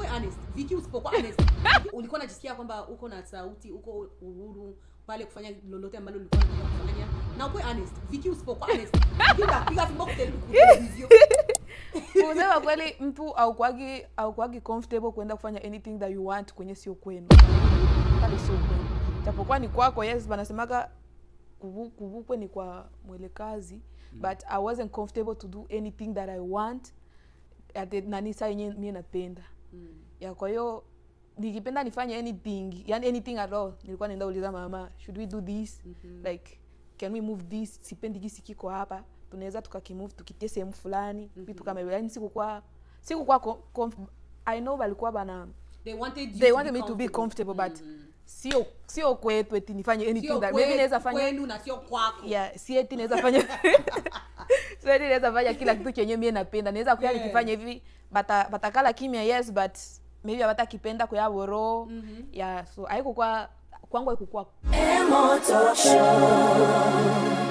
ukwe honest. Viki usipokuwa honest. Ulikuwa unajisikia kwamba uko na sauti, uko uhuru pale kufanya lolote ambalo ulikuwa unataka kufanya. Na ukwe honest. Viki usipokuwa honest. Piga fimbo kwa television. Unasema kweli mtu haukuagi comfortable kwenda kufanya anything that you want kwenye sio kwenu. Kale sio kwenu. Japokuwa ni kwako, yes, banasemaga kuvukwe ni kwa mwelekazi, but I wasn't comfortable to do anything that I want na nisa yenye mimi napenda. Ya kwa hiyo nikipenda nifanye anything, yani anything at all, nilikuwa naenda uliza mama, should we do this? Like can we move this? Sipendi hiki kiko hapa. Tunaweza tukakimove tukitie sehemu fulani, vitu kama hivyo. Yani sikukuwa I know walikuwa bana they wanted me to be comfortable, but sio kwetu eti nifanye anything that maybe naweza fanya kwenu na sio kwako. Yeah, si eti naweza fanya so eti naweza fanya kila kitu chenye mimi napenda. Naweza kuya nikifanya hivi batakala kimya, yes, but maybe hawatakipenda kwa yabo roho. Yeah, so haikuwa kwangu haikuwa Emoto Show.